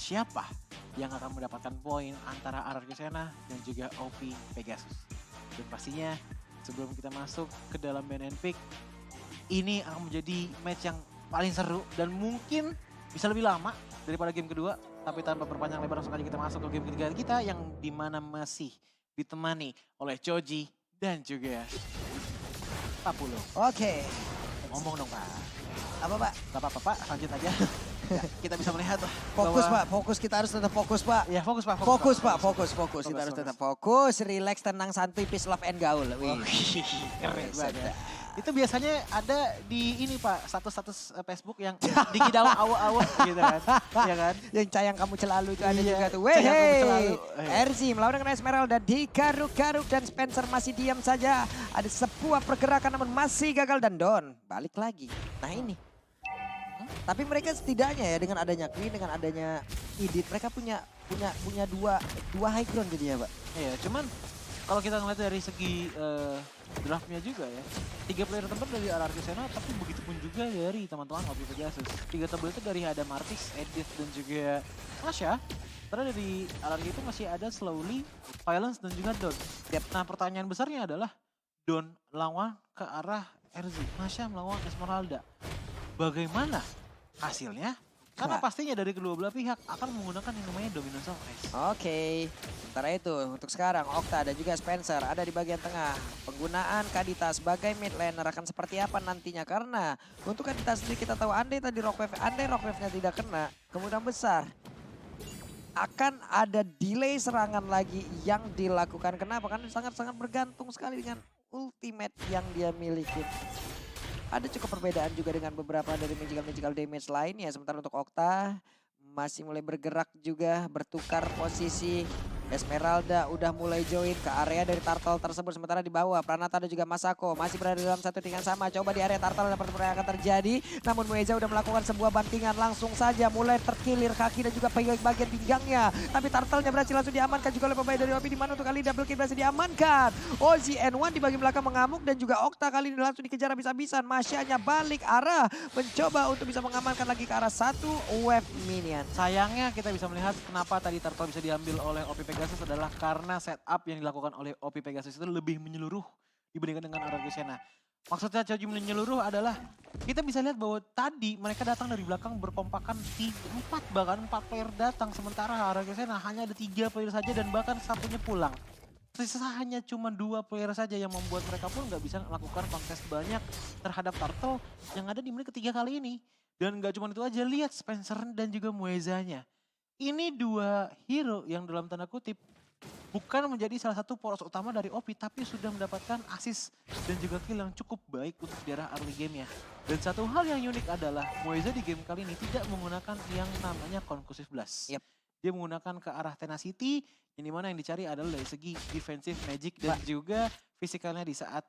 siapa yang akan mendapatkan poin antara RRQ Sena dan juga OP Pegasus. Dan pastinya sebelum kita masuk ke dalam BNN Pick, ini akan menjadi match yang paling seru dan mungkin bisa lebih lama daripada game kedua. Tapi tanpa berpanjang lebar langsung aja kita masuk ke game ketiga kita yang dimana masih ditemani oleh Choji dan juga Papulo. Oke. Ngomong dong Pak. Apa Pak? Gak apa-apa Pak, lanjut aja. Ya, kita bisa melihat lah. Fokus bahwa... Pak, fokus kita harus tetap fokus Pak. Ya fokus Pak. Fokus Pak, fokus. Kita harus tetap fokus, relax, tenang, santuy, peace, love, and gaul. Wih, keren banget. Itu biasanya ada di ini Pak, status Facebook yang dikidau awu-awu gitu kan. Iya kan? Yang sayang kamu selalu itu ada Iya, juga tuh. sayang kamu Weh, selalu. RZ melawan dengan Esmeralda digaruk-garuk dan Spencer masih diam saja. Ada sebuah pergerakan namun masih gagal dan Don balik lagi. Nah ini. Tapi mereka setidaknya ya dengan adanya Queen, dengan adanya Idit, mereka punya dua high ground jadinya Pak. Iya, cuman kalau kita ngeliat dari segi draftnya juga ya, 3 player tempat dari RRQ Sena, tapi begitu pun juga dari teman-teman OP Pegasus. 3 tebel itu dari ada Martis, Edith, dan juga Masha. Karena dari RRQ itu masih ada Slowly, Violence, dan juga Don. Nah pertanyaan besarnya adalah Don lawan ke arah RZ, Masha melawan Esmeralda. Bagaimana hasilnya? Karena pastinya dari kedua belah pihak akan menggunakan yang namanya Domination Race. Oke, sementara itu untuk sekarang Okta dan juga Spencer ada di bagian tengah. Penggunaan Kadita sebagai mid laner akan seperti apa nantinya? Karena untuk Kadita sendiri kita tahu andai Rockwave-nya tidak kena, kemungkinan besar akan ada delay serangan lagi yang dilakukan. Kenapa? Karena sangat-sangat bergantung sekali dengan ultimate yang dia miliki. Ada cukup perbedaan juga dengan beberapa dari magical damage lainnya. Sementara untuk Okta masih mulai bergerak juga, bertukar posisi. Esmeralda udah mulai join ke area dari turtle tersebut. Sementara di bawah Pranata dan juga Masako masih berada dalam satu dengan sama. Coba di area turtle ada pertempuran yang akan terjadi. Namun Mueza udah melakukan sebuah bantingan langsung saja. Mulai terkilir kaki dan juga bagian pinggangnya. Tapi turtle-nya berhasil langsung diamankan juga oleh pemain dari OP. Di mana untuk kali double kill berhasil diamankan. Ozzy N1 di bagian belakang mengamuk. Dan juga Okta kali ini langsung dikejar habis-habisan. Masyanya balik arah. Mencoba untuk bisa mengamankan lagi ke arah satu wave minion. Sayangnya kita bisa melihat kenapa tadi turtle bisa diambil oleh OP Pegasus adalah karena setup yang dilakukan oleh OP Pegasus itu lebih menyeluruh dibandingkan dengan RRQ Sena. Maksudnya Choji menyeluruh adalah kita bisa lihat bahwa tadi mereka datang dari belakang berkompakan 4 bahkan 4 player datang, sementara RRQ Sena hanya ada 3 player saja dan bahkan satunya pulang. Sisa hanya cuma 2 player saja yang membuat mereka pun nggak bisa melakukan kontes banyak terhadap turtle yang ada di menit ketiga kali ini. Dan nggak cuma itu aja, lihat Spencer dan juga Muezanya. Ini 2 hero yang dalam tanda kutip bukan menjadi salah satu poros utama dari OP, tapi sudah mendapatkan assist dan juga kill yang cukup baik untuk di arah early game-nya. Dan satu hal yang unik adalah Mueza di game kali ini tidak menggunakan yang namanya Conclusive Blast. Yep. Dia menggunakan ke arah Tenacity, yang dimana yang dicari adalah dari segi defensive magic dan juga fisikalnya di saat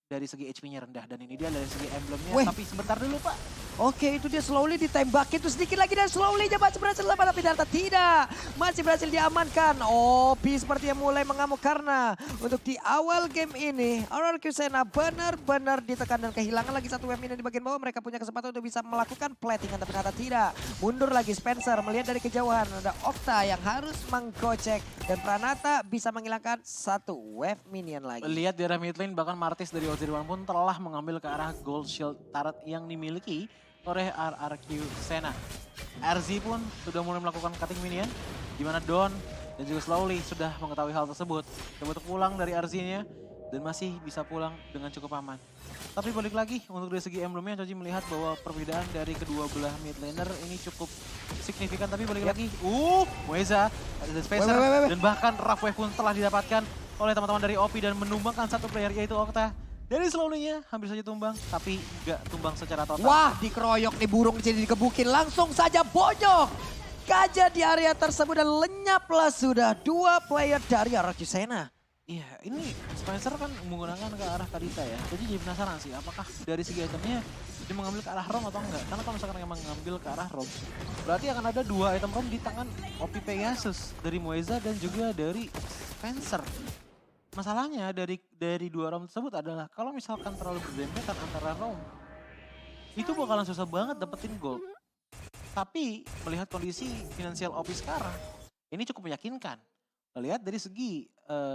dari segi HP-nya rendah. Dan ini dia dari segi emblemnya, tapi sebentar dulu Pak. Oke, itu dia Slowly ditembak itu sedikit lagi dan Slowly coba berhasil lepas tapi ternyata tidak. Masih berhasil diamankan. Opi sepertinya mulai mengamuk karena untuk di awal game ini RRQ Sena benar-benar ditekan dan kehilangan lagi satu wave ini di bagian bawah. Mereka punya kesempatan untuk bisa melakukan platingan tapi ternyata tidak. Mundur lagi Spencer melihat dari kejauhan ada Okta yang harus menggocek dan Pranata bisa menghilangkan satu wave minion lagi. Lihat di arah mid lane bahkan Martis dari OZ1 pun telah mengambil ke arah gold shield turret yang dimiliki oleh RRQ Sena. RZ pun sudah mulai melakukan cutting minion, di mana Don dan juga Slowly sudah mengetahui hal tersebut. Coba untuk pulang dari RZ-nya dan masih bisa pulang dengan cukup aman. Tapi balik lagi untuk dari segi emblemnya, Choji melihat bahwa perbedaan dari kedua belah mid laner ini cukup signifikan. Tapi balik lagi, Mueza, ada Spencer, dan bahkan rough wave pun telah didapatkan oleh teman-teman dari OP dan menumbangkan satu player yaitu Okta. Dari Slowly-nya hampir saja tumbang, tapi nggak tumbang secara total. Wah, dikeroyok nih burung jadi dikebukin. Langsung saja bonyok. Gajah di area tersebut dan lenyaplah sudah 2 player dari RRQ Sena. Iya, ini Spencer kan menggunakan ke arah Kadita ya. Jadi penasaran sih, apakah dari segi itemnya dia mengambil ke arah Rom atau enggak? Karena kalau misalkan emang mengambil ke arah Rom, berarti akan ada 2 item Rom di tangan OP Pegasus. Dari Mueza dan juga dari Spencer. Masalahnya dari 2 round tersebut adalah kalau misalkan terlalu berdempetan antara round, itu bakalan susah banget dapetin gold. Tapi melihat kondisi finansial OP sekarang, ini cukup meyakinkan. Lihat dari segi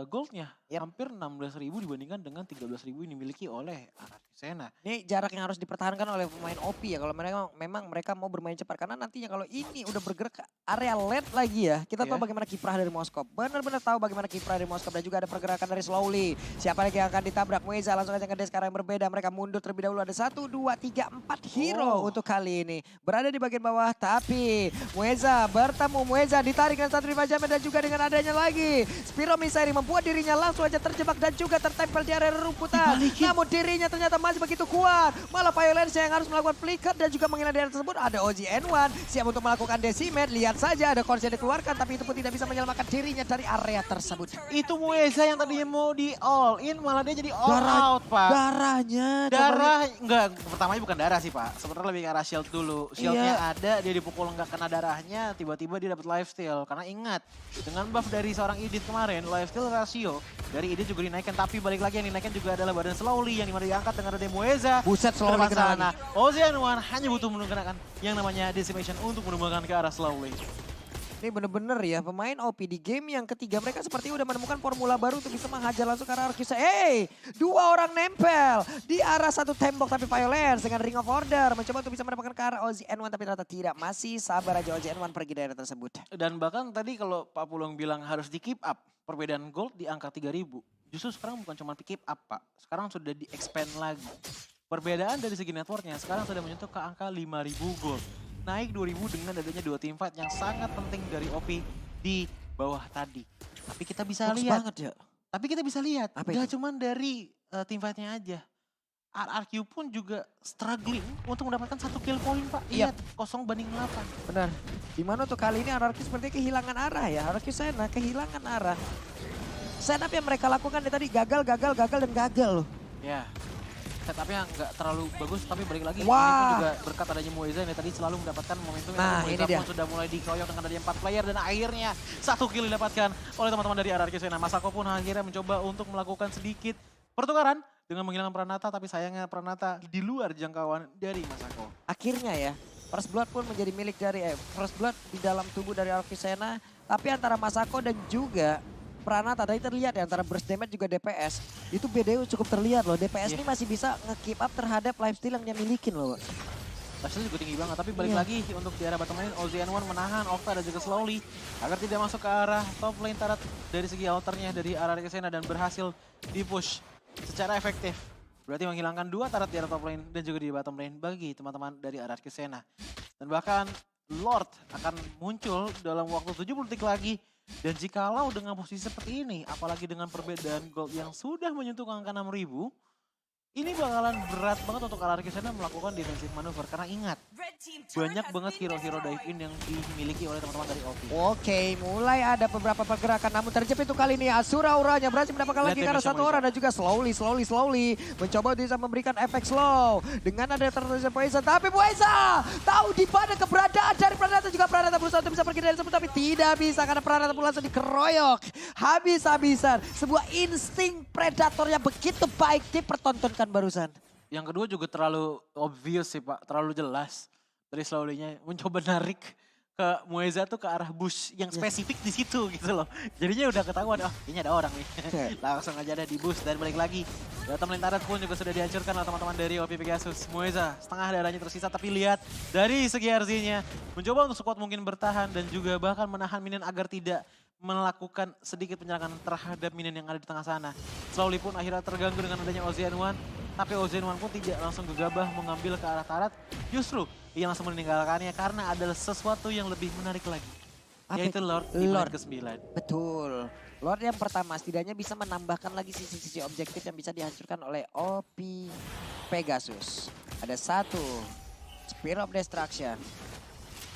goldnya, Yap. hampir 16.000 dibandingkan dengan 13.000 yang dimiliki oleh Araski Sena. Ini jarak yang harus dipertahankan oleh pemain OP ya. Kalau mereka mau bermain cepat. Karena nantinya kalau ini udah bergerak ke area late lagi ya. Kita tahu Iya. bagaimana kiprah dari Moskov. Benar-benar tahu bagaimana kiprah dari Moskov. Dan juga ada pergerakan dari Slowly. Siapa lagi yang akan ditabrak? Mueza langsung aja ngedes sekarang yang berbeda. Mereka mundur terlebih dahulu. Ada 1, 2, 3, 4 hero untuk kali ini. Berada di bagian bawah. Tapi Mueza bertemu. Mueza ditarik dengan satu Rivajaman. Dan juga dengan adanya lagi Spiro Misairi membuat dirinya langsung aja terjebak dan juga tertempel di area rumputan. Namun dirinya ternyata masih begitu kuat. Malah Violence yang harus melakukan flicker dan juga menghina di area tersebut. Ada OG N1 siap untuk melakukan decimate. Lihat saja ada Korsia dikeluarkan tapi itu pun tidak bisa menyelamatkan dirinya dari area tersebut. Itu Mueza yang tadinya mau di all in, malah dia jadi all out, Pak. Darahnya. Darah, enggak, pertamanya bukan darah sih, Pak. Sebenarnya lebih ke arah shield dulu. Shieldnya ada, dia dipukul enggak kena darahnya, tiba-tiba dia dapat lifesteal. Karena ingat, dengan buff dari seorang Idit kemarin, lifesteal rasio dari Idit juga dinaikkan. Tapi balik lagi yang dinaikkan juga adalah badan Slowly yang dimana diangkat dengan ada Mueza. Buset, Slowly kena lagi. Ozean1 hanya butuh menggunakan yang namanya Decimation untuk menumbangkan ke arah Slowly. Ini bener-bener ya pemain OP di game yang ketiga mereka seperti udah menemukan formula baru untuk bisa menghajar langsung ke arah Arquisa. Dua orang nempel di arah satu tembok tapi Violence dengan Ring of Order mencoba untuk bisa mendapatkan ke arah OZ N1 tapi ternyata tidak. Masih sabar aja OZ N1 pergi dari tersebut. Dan bahkan tadi kalau Pak Pulung bilang harus di keep up perbedaan gold di angka 3.000. Justru sekarang bukan cuma keep up, Pak. Sekarang sudah di expand lagi. Perbedaan dari segi networknya sekarang sudah menyentuh ke angka 5.000 gold. Naik 2.000 dengan adanya 2 teamfight yang sangat penting dari OP di bawah tadi. Tapi kita bisa Bagus lihat. banget ya. Tapi kita bisa lihat. Apa Gak itu? cuma dari teamfightnya aja. RRQ pun juga struggling untuk mendapatkan 1 kill point, Pak. Iya. Lihat 0-8. Benar. Dimana untuk kali ini RRQ sepertinya kehilangan arah ya. RRQ Sena kehilangan arah. Setup yang mereka lakukan tadi gagal dan gagal loh. Ya. Setupnya nggak terlalu bagus, tapi balik lagi ini Wah. pun juga berkat adanya Mueza yang tadi selalu mendapatkan momentum yang Nah, Mueza ini dia. pun sudah mulai dikeroyok dengan adanya 4 player dan akhirnya 1 kill didapatkan oleh teman-teman dari RRQ Sena. Masako pun akhirnya mencoba untuk melakukan sedikit pertukaran dengan menghilangkan Pranata, tapi sayangnya Pranata di luar jangkauan dari Masako. Akhirnya ya, First Blood pun menjadi milik dari First Blood di dalam tubuh dari RRQ Sena. Tapi antara Masako dan juga Pranata tadi terlihat ya antara burst damage juga DPS. Itu BDU cukup terlihat loh. DPS ini masih bisa nge-keep up terhadap lifesteal yang dia milikin loh. Levelnya juga tinggi banget, tapi balik lagi untuk di arah bottom lane, OZN1 menahan Okta dan juga Slowly agar tidak masuk ke arah top lane Tarat dari segi outernya dari arah Sena dan berhasil di-push secara efektif. Berarti menghilangkan 2 Tarat di arah top lane dan juga di bottom lane bagi teman-teman dari arah Sena. Dan bahkan Lord akan muncul dalam waktu 70 detik lagi. Dan jikalau dengan posisi seperti ini, apalagi dengan perbedaan gold yang sudah menyentuh angka 6.000, ini bakalan berat banget untuk RRQ Sena melakukan defensive manuver. Karena ingat, banyak banget hero-hero dive-in yang dimiliki oleh teman-teman dari OP. Oke, mulai ada beberapa pergerakan namun terjepit itu kali ini Asura Auranya berhasil mendapatkan lagi karena satu orang dan juga slowly mencoba bisa memberikan efek slow dengan ada tertulisnya Poison, tapi Poison tahu di mana keberadaan dari Pranata, juga Pranata berusaha untuk bisa pergi dari tersebut tapi tidak bisa karena Pranata pun langsung dikeroyok habis-habisan. Sebuah insting predator yang begitu baik dipertontonkan barusan. Yang kedua juga terlalu obvious sih, Pak, terlalu jelas. Dari Slowly-nya mencoba narik ke Mueza tuh ke arah bush yang spesifik di situ gitu loh. Jadinya udah ketahuan, oh kayaknya ada orang nih. Langsung aja ada di bush dan balik lagi. Bottom lane Tarat pun juga sudah dihancurkan oleh teman-teman dari OP Pegasus. Mueza setengah darahnya tersisa, tapi lihat dari segi RZ-nya mencoba untuk sekuat mungkin bertahan dan juga bahkan menahan minion agar tidak melakukan sedikit penyerangan terhadap minion yang ada di tengah sana. Slowly pun akhirnya terganggu dengan adanya OZN1. Tapi OZN1 pun tidak langsung gegabah mengambil ke arah Tarat. Justru ia langsung meninggalkannya karena ada sesuatu yang lebih menarik lagi. Yaitu Lord di menit ke-9. Betul. Lord yang pertama setidaknya bisa menambahkan lagi sisi-sisi objektif yang bisa dihancurkan oleh OP Pegasus. Ada 1 Spear of Destruction.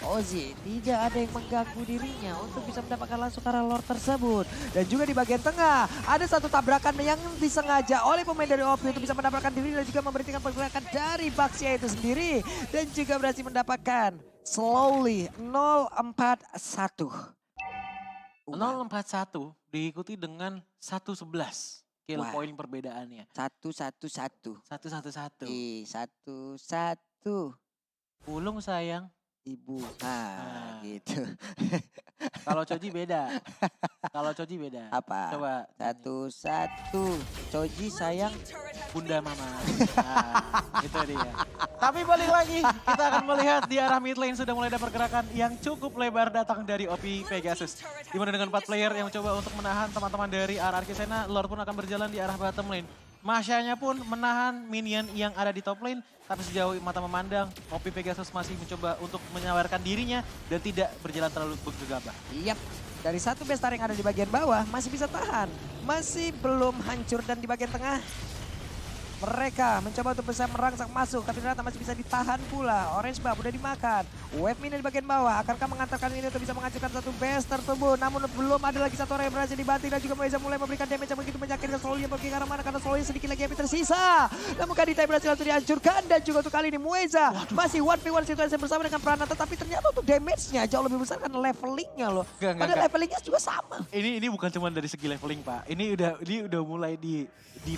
Ozzy tidak ada yang mengganggu dirinya untuk bisa mendapatkan langsung arah Lord tersebut. Dan juga di bagian tengah ada 1 tabrakan yang disengaja oleh pemain dari OP untuk bisa mendapatkan diri dan juga memberhentikan pergerakan dari Baxia itu sendiri. Dan juga berhasil mendapatkan Slowly 041. 041 diikuti dengan 111 kill point perbedaannya. 111. 111. 1-1. Pulung sayang. ibu. Nah, gitu. Kalau Choji beda. Kalau Choji beda. Apa? Coba Satu-satu. Choji sayang. Bunda Mama. Nah, itu dia. Tapi balik lagi, kita akan melihat di arah mid lane sudah mulai ada pergerakan yang cukup lebar datang dari OP Pegasus. Dimana dengan 4 player yang mencoba untuk menahan teman-teman dari RRQ Sena, Lord pun akan berjalan di arah bottom lane. Masyanya pun menahan minion yang ada di top lane, tapi sejauh mata memandang, OP Pegasus masih mencoba untuk menyawarkan dirinya dan tidak berjalan terlalu gegabah. Yap. Dari satu bestar yang ada di bagian bawah masih bisa tahan. Masih belum hancur dan di bagian tengah. Mereka mencoba untuk bisa merangsek masuk, tapi ternyata masih bisa ditahan pula. Orange Buff udah dimakan. Wave mini di bagian bawah, akankah mengantarkan ini untuk bisa menghancurkan satu base tertubuh. Namun belum ada lagi satu orang yang berhasil dibanting dan juga Moeza mulai memberikan damage yang begitu menyakitkan. Slowly pergi ke arah mana karena Slowly sedikit lagi yang tersisa. Namun Kadita berhasil langsung dihancurkan dan juga untuk kali ini Moeza masih 1v1 situasi bersama dengan Pranata. Tapi ternyata untuk damage-nya jauh lebih besar karena levelingnya loh. Padahal levelingnya juga sama. Ini bukan cuma dari segi leveling, Pak. Ini udah mulai di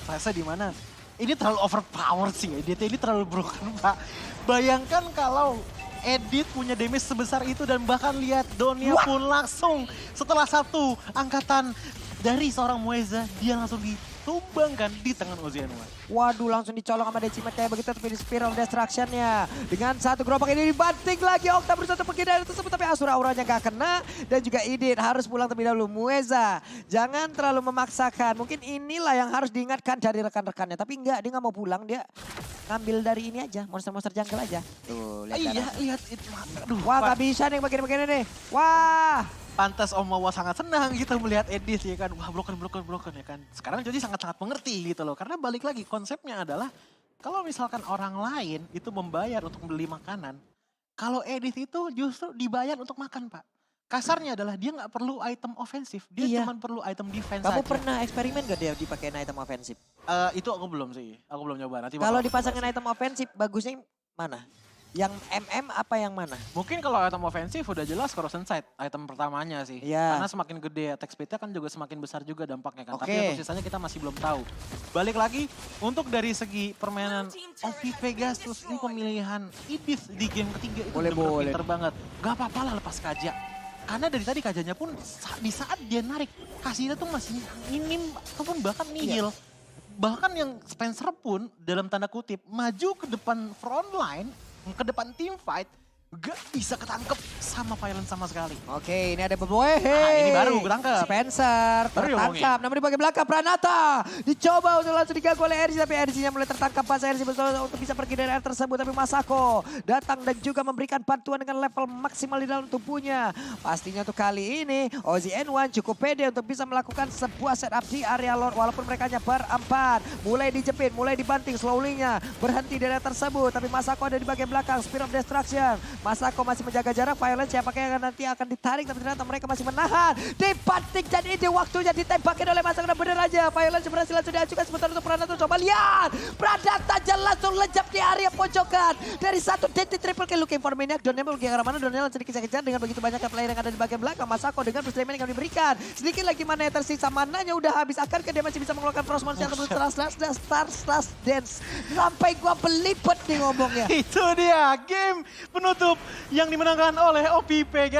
fase di mana ini terlalu overpower sih. EDT ini terlalu broken, Pak. Bayangkan kalau Edit punya damage sebesar itu dan bahkan lihat Donia pun langsung setelah satu angkatan dari seorang Moeza, dia langsung ditumbangkan di tangan Ozeanua. Waduh, langsung dicolong sama Decimet kayak begitu, tapi di Spiral Destruction-nya. Dengan satu gerobak ini dibanting lagi, Okta berusaha untuk pergi dari tersebut, tapi Asura auranya gak kena. Dan juga Idit harus pulang terlebih dahulu. Moeza, jangan terlalu memaksakan. Mungkin inilah yang harus diingatkan dari rekan-rekannya. Tapi enggak, dia gak mau pulang, dia ngambil dari ini aja, monster-monster jungle aja. Tuh, Lihat itu. Aduh, wah, gak bisa nih bagian-bagian ini. Wah. Pantas Om Mawa sangat senang gitu melihat Edis ya kan. Wah, broken ya kan. Sekarang jadi sangat-sangat mengerti gitu loh. Karena balik lagi konsepnya adalah kalau misalkan orang lain itu membayar untuk membeli makanan. Kalau Edis itu justru dibayar untuk makan, Pak. Kasarnya adalah dia nggak perlu item ofensif. Dia cuma perlu item defense Kamu saja. pernah eksperimen gak dia dipakein item ofensif? Itu aku belum sih. Aku belum nyoba. Nanti kalau dipasangin item ofensif bagusnya mana? Yang MM apa yang mana? Mungkin kalau item ofensif udah jelas Corrosion Sight, item pertamanya sih. Iya. Karena semakin gede attack speed-nya kan juga semakin besar juga dampaknya kan. Oke. Tapi untuk sisanya kita masih belum tahu. Balik lagi, untuk dari segi permainan OP Pegasus ini pemilihan Ibis di game ketiga itu benar-benar pinter banget. Gak apa-apa lah lepas Kaja. Karena dari tadi Kajanya pun di saat dia narik, kasihnya tuh masih minim ataupun bahkan nihil. Bahkan yang Spencer pun dalam tanda kutip maju ke depan front line, ke depan team fight, gak bisa ketangkep sama Violence sama sekali. Oke, ini ada Beboe. Ini baru ketangkep. Spencer Baru tertangkap. Namun di bagian belakang Pranata dicoba untuk langsung diganggu oleh RC, tapi RC-nya mulai tertangkap pas RC betul untuk bisa pergi dari area tersebut. Tapi Masako datang dan juga memberikan bantuan dengan level maksimal di dalam tubuhnya. Pastinya untuk kali ini Ozzy N1 cukup pede untuk bisa melakukan sebuah setup di area Lord walaupun mereka hanya berempat. Mulai dijepit, mulai dibanting, slowly-nya berhenti di area tersebut. Tapi Masako ada di bagian belakang, Spear of Destruction. Masako masih menjaga jarak, Violence siapakah yang nanti akan ditarik, tapi ternyata mereka masih menahan. Dibanting dan ini waktunya ditembakin oleh Masako, dan bener aja. Violence berhasil langsung diajukan sebentar untuk Pranata. Coba lihat, Pranata langsung lejap di area pojokan. Dari satu deadly triple kill looking for Maniac. Donnya pergi ke arah mana, Donnya langsung dikejar-kejar dengan begitu banyaknya player yang ada di bagian belakang. Masako dengan burst damage yang diberikan. Sedikit lagi mana yang tersisa, mananya udah habis. Akankah dia masih bisa mengeluarkan Frostmourne yang terus Stars Dance. Sampai gua belibet nih ngomongnya. Itu dia game penutup yang dimenangkan oleh OP Pegasus.